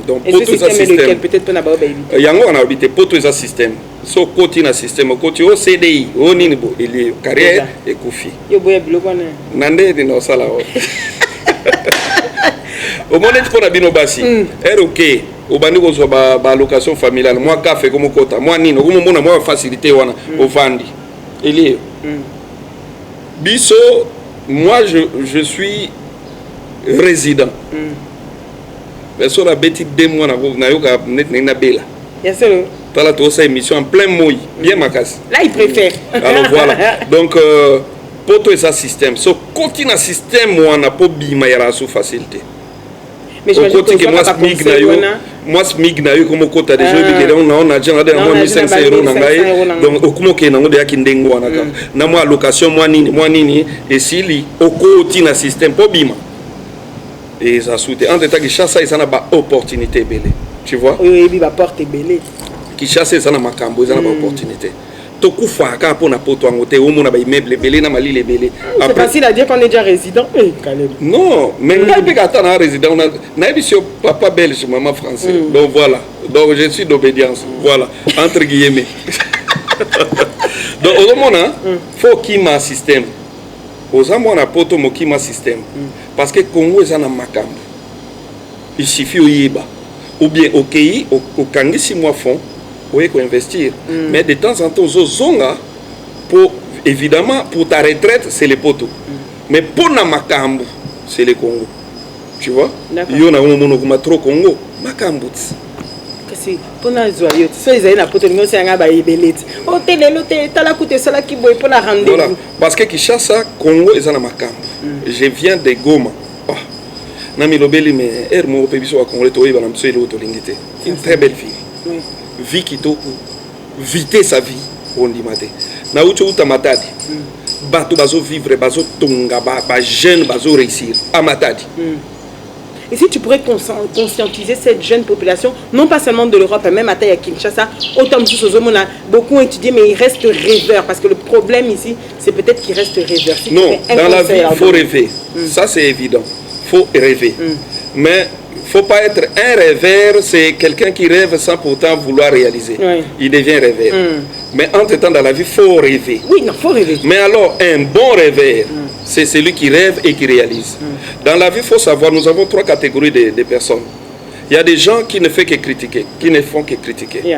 Donc et ce système est lequel? Peut-être qu'on a pas évité. Yango on a habité poto est un système. So côté na système côté au CDI au ninibo il est carrière et koufi. Yo boya biloko na. Nande de no sala o. Au moment où on a bino basi. OK. Au bandi ko zo ba location familiale. Moi café comme kota. Moi nino comme mona moi facilité wana au vandi. Il est Biso, moi je suis résident. Mais sur la bêtise 2 mois na yoka net na bela. Yes sir. Tala to sa émission en plein mois, bien ma casse. Là il préfère. Alors voilà. Donc poto est ça système. So continue un système où on a pas bima ya sous facilité. Mais je pense que moi smig na yo comme kota déjà bi on a déjà on a 1500 € na ngai donc okumo ke na ngode yakindengo wana ka na moi location moi nini et sili okoti na système po bima et ça soute en état que chasse ça na ba opportunité belé tu vois oui bi ba porte belé qui chasse ça na makambo ça na ba opportunité tokufa ka po na poto ngote o mona ba immeuble belé na mali les belé c'est facile à dire qu'on est déjà résident Caleb non mais ngai pe ka na résident na ebisio papa belge maman français donc voilà donc je suis d'obédience voilà entre guillemets donc au mona faut qui ma système aux amona na poto mo qui ma système parce que Congo est na makambo il suffit oyiba ou bien okei okangisi moi fond oui, pour investir. Mais de temps en temps, aux zonga, pour évidemment, pour ta retraite, c'est les poteaux. Mais pour na makambu, c'est le Congo. Tu vois? Il y a un trop Congo, makambu. Kasi pour na zoyo, so ils avaient na poto ngo c'est nga ba ibelete. O tele lote tala coûter cela qui boy pour la rendez-vous. Voilà, parce que Kinshasa, Congo est na makambu. Je viens de Goma. Na mi lobeli mais ermo pe biso wa Congo to yeba na mso ile otolingite. Une très belle fille. Oui. Vie qui t'a vité sa vie on dit maté na ucho uta matadi bato bazo vivre bazo tonga ba jeune bazo réussir à matadi. Et si tu pourrais conscientiser cette jeune population, non pas seulement de l'Europe, mais même à Kinshasa, autant de choses, on a beaucoup étudié, mais ils restent rêveurs. Parce que le problème ici, c'est peut-être qu'ils restent rêveurs. Si non, dans la vie, il faut rêver. Ça, c'est évident. Il faut rêver. Mais il ne faut pas être un rêveur, c'est quelqu'un qui rêve sans pourtant vouloir réaliser. Oui. Il devient rêveur. Mais entre-temps, dans la vie, il faut rêver. Oui, il faut rêver. Mais alors, un bon rêveur, c'est celui qui rêve et qui réalise. Dans la vie, il faut savoir, nous avons 3 catégories de personnes. Il y a des gens qui ne font que critiquer, qui ne font que critiquer. Il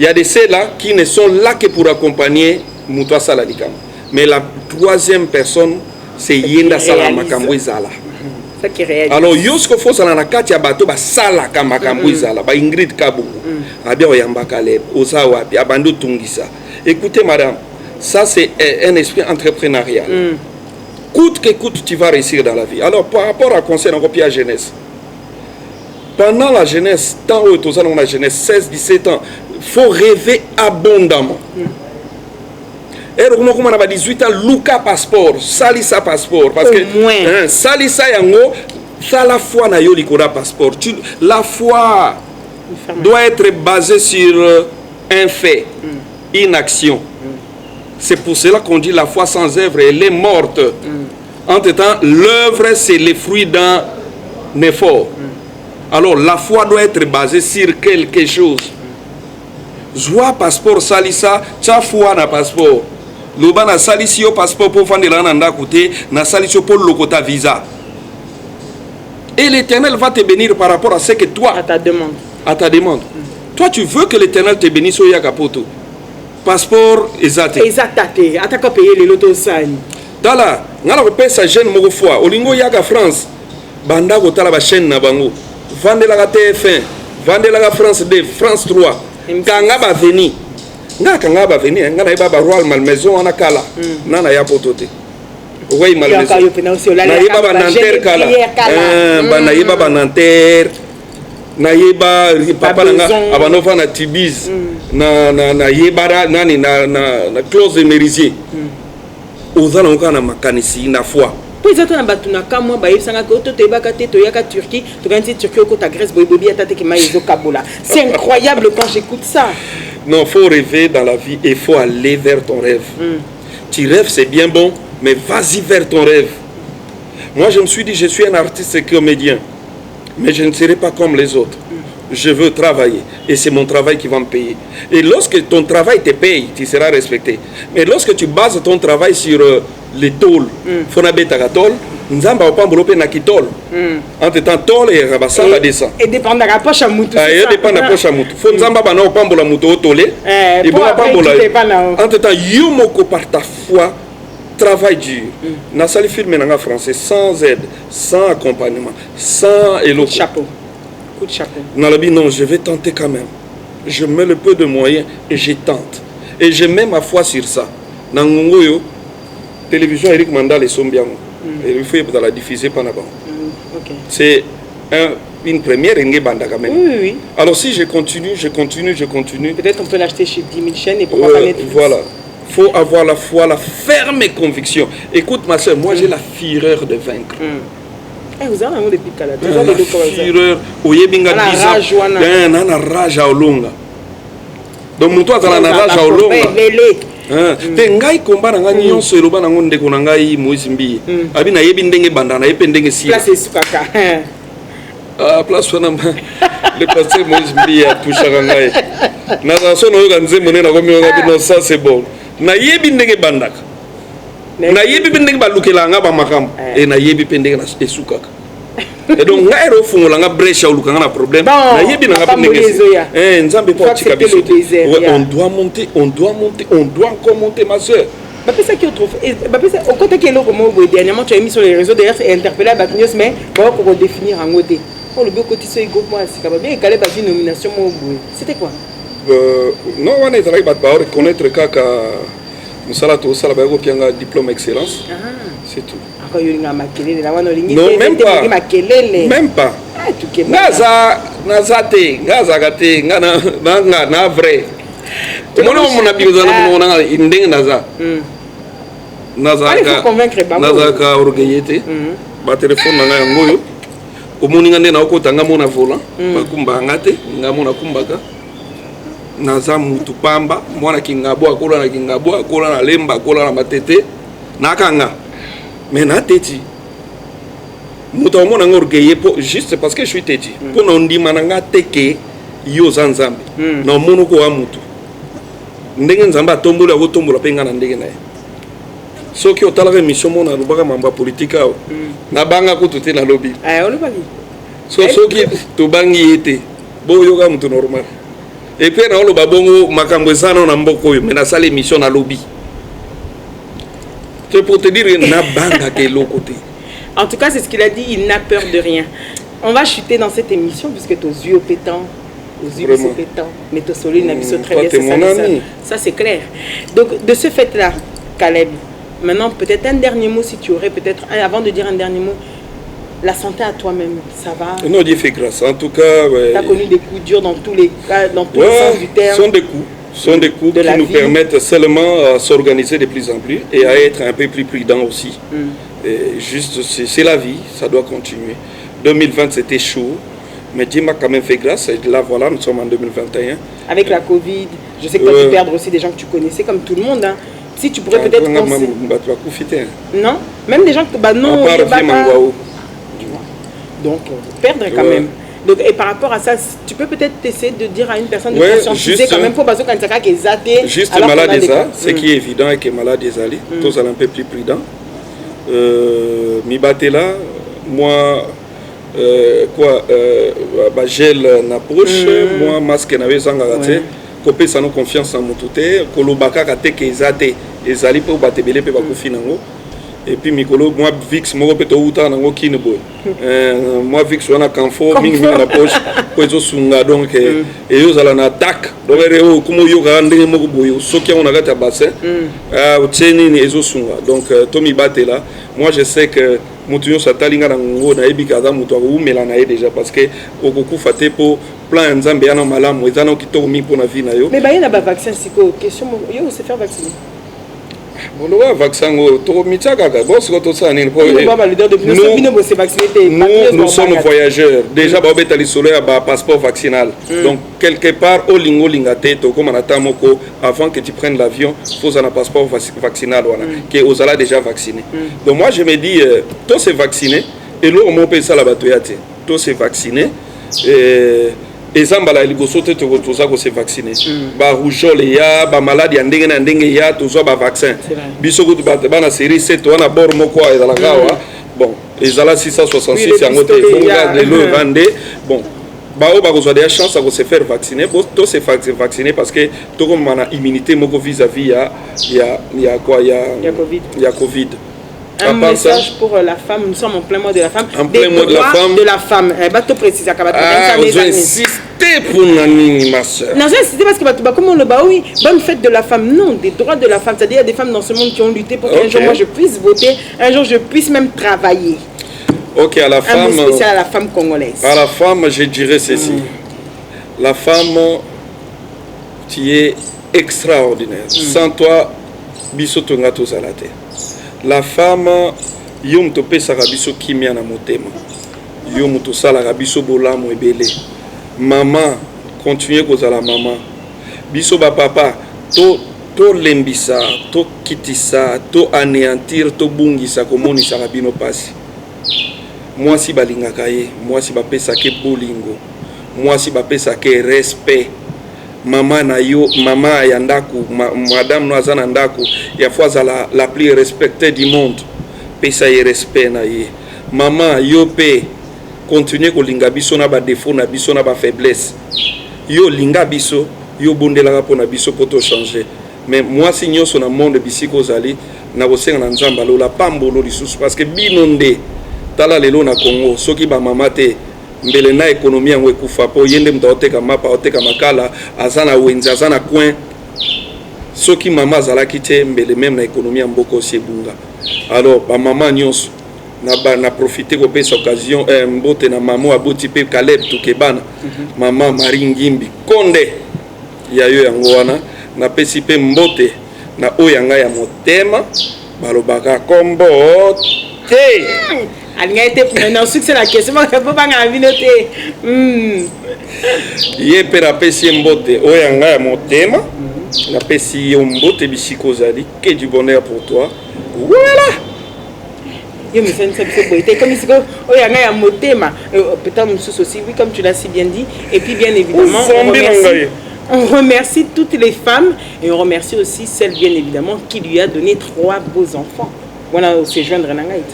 y a de ceux-là qui ne sont là que pour accompagner Moutoua Salalikam. Mais la 3e personne, c'est Yenda Salamakambo Zala. Alors, yosko faut ça na kati ya bato ba sala kama Makambo Zala, ba Ingrid Kabou, abia oyamba Kaleb, osawa bi abando tungisa. Écoutez madame, ça c'est un esprit entrepreneurial. Coûte que coûte, tu vas réussir dans la vie. Alors par rapport à conseil encore puis à jeunesse. Pendant la jeunesse, tant où tu as la jeunesse 16 17 ans, faut rêver abondamment. Et comme on a 18 ans, Luka passeport, Salisa passeport parce que Salisa yango, ça la foi na yo likora passeport. La foi doit être basée sur un fait, une action. C'est pour cela qu'on dit la foi sans œuvre, elle est morte. Entre-temps, l'œuvre c'est le fruit d'un effort. Alors la foi doit être basée sur quelque chose. Joie passeport Salisa, ta foi na passeport. Loba na salisi yo passeport pour faire de l'ananda côté, na salisi yo pour lokota visa. Et l'Éternel va te bénir par rapport à ce que toi à ta demande. À ta demande. Toi tu veux que l'Éternel te bénisse au yakapoto. Passeport exact. Exacté. Ataka payer les lotos sani. Dala, ngala ko pesa jeune moko fois. Olingo yaka France. Banda ko tala ba chaîne na bango. Vendela ka TF1, vendela ka France 2, France 3. Kanga ba veni. Nga kanga ba veni, nga na ba Royal Malmaison ana kala. Nana ya potote. Oui, Malmaison. Na yeba ba Nanterre kala. Na yeba ba Nanterre. Na yeba papa nga abanova na Tibiz. Na yeba nani na Close de Mérisier. Ozana ngana makanisi na foi. Puis ils ont batuna kamwa ba yesanga ko to tebaka te to yaka Turquie, to ganti Turquie ko ta Grèce boy bobi atate ki maïzo kabola. C'est incroyable quand j'écoute ça. Non, faut rêver dans la vie et faut aller vers ton rêve. Tu rêves, c'est bien bon, mais vas-y vers ton rêve. Moi, je me suis dit, je suis un artiste et comédien, mais je ne serai pas comme les autres. Je veux travailler et c'est mon travail qui va me payer. Et lorsque ton travail te paye, tu seras respecté. Mais lorsque tu bases ton travail sur les tôles, Fonabeta tôle, Nzamba au pambo na kitol. Entre temps tôle et rabassa va descendre. Et dépend de la poche à moutou. Et dépend de la poche à moutou. Faut Nzamba bana au pambo la moutou tolé. Et bon pambo la. Entre temps yomoko par ta foi. Travail dur. Na sali film en français sans aide, sans accompagnement, sans éloquence. Chapeau. Coup de chapeau. Nalabi non, je vais tenter quand même. Je mets le peu de moyens et je tente. Et je mets ma foi sur ça. Nangongoyo, télévision Eric Mandal et Sombiango. Et il faut la diffuser par là-bas. C'est une première quand même. Oui. Alors si je continue. Peut-être on peut l'acheter chez 10 000 chaînes et pourquoi pas Netflix. Voilà. Il faut avoir la foi, la ferme conviction. Écoute ma soeur, moi j'ai la fureur de vaincre. Vous avez un mot de Picala. La fureur, oyebinga rage. Na rage à Olonga. Donc toi tu as la rage à Olonga. Te ngai komba na ngai nyonso eloba na ngo ndeko na ngai Moïse Mbi. Abi na yebi ndenge banda na yepe ndenge si. Place sukaka. Place wana le pasteur Moïse Mbi a touché ngai. Na raso no yoga nzembo na komi yoga bino ça c'est bon. Na yebi ndenge bandaka. Na yebi ndenge balukela nga ba makambo et na yebi ndenge na esukaka. Et donc nga ero fungola nga brèche ou lukanga na problème. Na yebi na nga ndenge. Nzambe po tika biso. On doit monter, on doit encore monter ma soeur. C'est ça qui trouve. Au côté qui est là, dernièrement tu as mis sur les réseaux d'ailleurs c'est interpellé à Batinios mais pour définir en côté. Oh le beau côté c'est groupe moi c'est capable bien calé une nomination moi c'était quoi? Non on est travaillé pas reconnaître kaka musala to sala ba ko pianga diplôme excellence. C'est tout. Non, même pas. Même pas. Naza gate, na vrai. Tout le monde a besoin de ndenge naza. Naza ka orgueillete. Ba téléphone na ngoyo. Omoni ngande na okotanga mona volant. Bakumba ngate, ngamona kumbaka. Naza mutu pamba, mwana kingabo akola na kingabo, akola na lemba, akola na matete. Nakanga. Mais na teti muto mona ngorgueillé juste parce que je suis teti pour non di mananga teke yo zanzambe na mono ko amutu ndenge nzamba tombola ko tombola penga na ndenge na soki otala émission mona lobaka mamba politique na banga ko tuté na lobby olobaki soki to bangi ete bo yoga mutu normal et puis na loba bongo makambo ezana na mboko yo mais na sala émission na lobby. Pour te dire, il n'a pas de l'autre côté. En tout cas, c'est ce qu'il a dit, il n'a peur de rien. On va chuter dans cette émission, puisque tes yeux pétants, pétants, mais tes soleils n'habillent très bien. Ça, c'est clair. Donc, de ce fait-là, Caleb, maintenant, peut-être un dernier mot, si tu aurais peut-être, avant de dire un dernier mot, la santé à toi-même, ça va? Non, Dieu fait grâce. En tout cas, tu as connu des coups durs dans tous les cas, dans tous les sens du terme. Sont des coups qui nous permettent seulement à s'organiser de plus en plus et à être un peu plus prudent aussi. Et juste, c'est la vie, ça doit continuer. 2020, c'était chaud, mais Dieu m'a quand même fait grâce. Et là, voilà, nous sommes en 2021. Avec la Covid, je sais que tu as pu perdre aussi des gens que tu connaissais, comme tout le monde. Hein. Si tu pourrais peut-être penser... Non, même des gens que... Bah non, donc, perdre quand même. Donc, et par rapport à ça, tu peux peut-être essayer de dire à une personne de conscientiser quand même pour parce que les athées. Juste malade des ça, ce qui est évident est que malade des allées, tous un peu plus prudent. Mi batela, moi, gel na poche, moi masque na vezangate, copé sans confiance en mototé, kolobaka kate que zate, les alliés pour battre belé pour bakufinango. Et puis Mikolo, moi Vix, moi peut outa nango kinebo. Moi Vix on a canfo, mingi na poche, poizo sunga donc et yo zala na attaque. Donc reo como yo ga ndenge moko boyo, soki on a gata bassin. Oteni ni ezo sunga. Donc Tommy Batela, moi je sais que mutunyo satalinga nango na ebika za mutu ko umela na déjà parce que okoku faté pour plan nzambe yana malamu ezana kitoko mi pour na vie na yo. Mais ba yena ba vaccin siko question yo se faire vacciner. Boloa vaccin to mitaka bon ce que ça n'est pas nous sommes voyageurs déjà ba betali solo ya ba passeport vaccinal donc quelque part au lingo lingate to comme on moko avant que tu prennes l'avion faut un passeport vaccinal voilà qui est aux ala déjà vacciné donc moi je me dis toi c'est vacciné et l'autre mon pays ça la batoyate toi c'est vacciné et zambala liboso te toza ko se vacciner ba rougeole ya ba maladie ndenge na ndenge ya tozo ba vaccin biso ko ba na série 7 wana bor moko ya la gawa bon ezala 666 yango te fonga de le vendre bon ba o ba ko zo des chances à se faire vacciner bon to se vacciner parce que to comme mana immunité moko vis-à-vis ya quoi ya covid. Un message pour la femme, nous sommes en plein mois de la femme. En plein mois de la femme. Tu précises à vous insistez pour Nani, ma soeur. Non, j'ai insisté parce que comme on le bat, oui, bonne fête de la femme, non, des droits de la femme. C'est-à-dire, il y a des femmes dans ce monde qui ont lutté pour qu'un jour, moi, je puisse voter, un jour, je puisse même travailler. Ok, à la femme. Un mot spécial à la femme congolaise. À la femme, je dirais ceci. La femme, tu es extraordinaire. Sans toi, bisotonga to salate. La femme, yo mtope sarabiso kimia na motema. Yo muto sala rabiso bolamo ebele. Maman, continuez kozala maman. Biso ba papa, to lembisa, to kitisa, to anéantir, to bungisa komoni sarabino pasi. Moi si balingaka ye, moi si ba pesa ke bolingo. Moi si ba pesa ke respect. Maman na yo, maman ya ndaku, madame no azana ndaku, ya fois la plus respectée du monde. Pesa ye respect na ye. Maman yo pe continuer ko linga biso na ba défaut na biso na ba faiblesse. Yo linga biso, yo bondela po na biso poto changer. Mais moi si nyoso na monde bisiko zali na bosenga na nzamba lo la pambolo lisusu parce que binonde tala lelo na Congo soki ba mama te mbele na économie yango ekufa po yende mta oteka mapa oteka makala azana wenzi azana coin soki mama azalaki te mbele même na économie ya mboka osi ebunga alors ba mama nyonso na profiter ko pesa occasion mbote na mamo aboti pe Caleb Tukebana mama Marie Ngimbi Konde ya yo yango wana na pesi pe mbote na oyanga ya motema balobaka kombo te alinga été non succès la question pas nga vinote ye pera pesi mbote oyanga ya motema na pesi yo mbote bisiko zali que du bonheur pour toi voilà yo me sens ça beauté comme si oyanga ya motema peut-être mususu aussi oui comme tu l'as si bien dit et puis bien évidemment on remercie toutes les femmes et on remercie aussi celle bien évidemment qui lui a donné 3 beaux enfants voilà se joindre à Nangaït.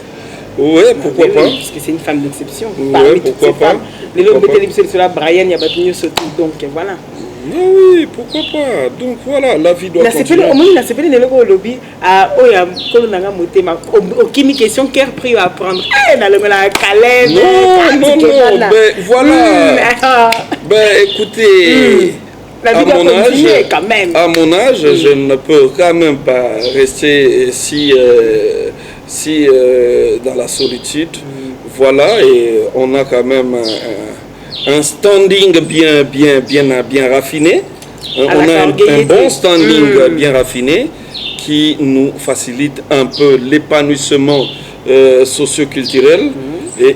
Oui, pourquoi pas. Parce que c'est une femme d'exception. Oui, pourquoi pas. Les lots de cela, Brian, il y a battu surtout. Donc voilà. Oui, pourquoi pas. Donc voilà, la vie doit continuer. Au moins, il a séparé les logos au lobby. À Oya, Kolonanga Motema. Aucune question, quel prix à prendre. Eh, dans le Calais. Non, ben voilà. Ben écoutez. La vie doit continuer quand même. À mon âge, je ne peux quand même pas rester si dans la solitude. Voilà, et on a quand même un standing bien raffiné. On a un bon standing bien raffiné qui nous facilite un peu l'épanouissement socio-culturel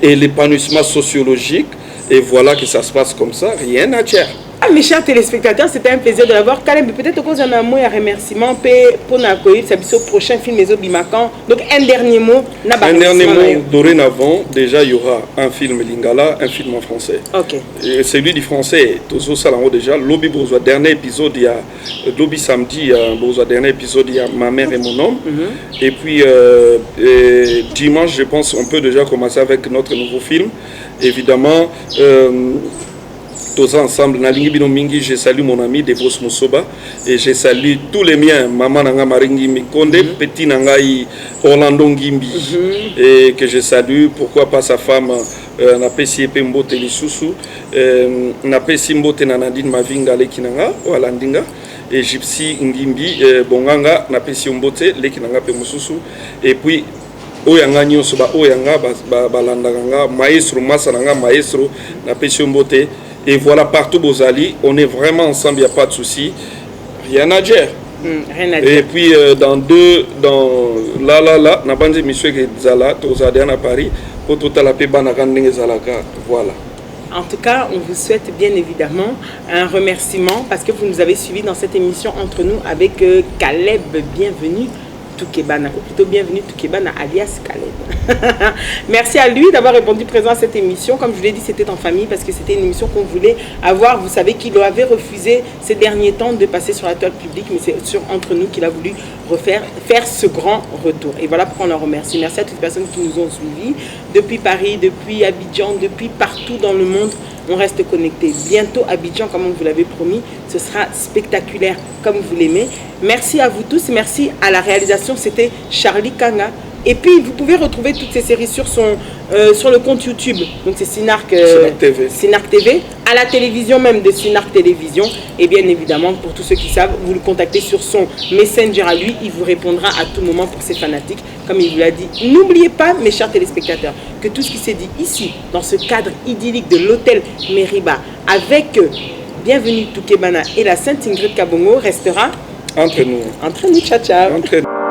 et l'épanouissement sociologique. Et voilà que ça se passe comme ça, rien à dire. Ah, mes chers téléspectateurs, c'était un plaisir de l'avoir. Caleb, peut-être qu'on a un mot à remerciement pour l'accueillir, c'est au prochain film Les Obimacan. Donc, un dernier mot. Un dernier mot, dorénavant, déjà, il y aura un film lingala, un film en français. Ok. Et celui du français, Tozo Salango déjà, Lobby Bourgeois, dernier épisode, il y a Lobby samedi, Bourgeois, dernier épisode, il y a Ma mère et mon homme. Et puis, dimanche, je pense, on peut déjà commencer avec notre nouveau film. Évidemment, tous ensemble, je salue mon ami Devos Moussoba et je salue tous les miens, maman Nanga Maringi Mikonde, petit Nangai Orlando Ngimbi, et que je salue, pourquoi pas sa femme, Napesi Pembote Lissousou, Napesi Mbote Nanadine Mavinga Lekinanga, Olandinga, et Gypsy Ngimbi, Bonganga, Napesi Mbote, Lekinanga Pemosusu, et puis Oyanga Nyosoba, Oyanga, Balandanga, Maestro, Masananga, Maestro, Napesi Mbote. Et voilà, partout Bozali, on est vraiment ensemble, il n'y a pas de souci. Rien à dire. Rien à dire. Et puis dans la bande monsieur qui Zala, Tozadian à Paris, pour tout à la paix, Zalaka, voilà. En tout cas, on vous souhaite bien évidemment un remerciement parce que vous nous avez suivis dans cette émission entre nous avec Caleb. Bienvenue Toukebana, ou plutôt bienvenue Toukebana alias Caleb. Merci à lui d'avoir répondu présent à cette émission. Comme je vous l'ai dit, c'était en famille parce que c'était une émission qu'on voulait avoir. Vous savez qu'il avait refusé ces derniers temps de passer sur la toile publique, mais c'est sur Entre nous qu'il a voulu faire ce grand retour. Et voilà pourquoi on le remercie. Merci à toutes les personnes qui nous ont suivis depuis Paris, depuis Abidjan, depuis partout dans le monde. On reste connectés. Bientôt Abidjan, comme on vous l'avait promis, ce sera spectaculaire comme vous l'aimez. Merci à vous tous. Merci à la réalisation. C'était Charlie Kanga. Et puis, vous pouvez retrouver toutes ces séries sur le compte YouTube. Donc, c'est Synarc TV. À la télévision même de Synarc Télévision. Et bien évidemment, pour tous ceux qui savent, vous le contactez sur son Messenger à lui. Il vous répondra à tout moment pour ses fanatiques. Comme il vous l'a dit, n'oubliez pas, mes chers téléspectateurs, que tout ce qui s'est dit ici, dans ce cadre idyllique de l'hôtel Meriba, avec Bienvenue Toukebana et la Sainte Ingrid Kabongo, restera entre nous. Entre nous, ciao, ciao. Entre nous.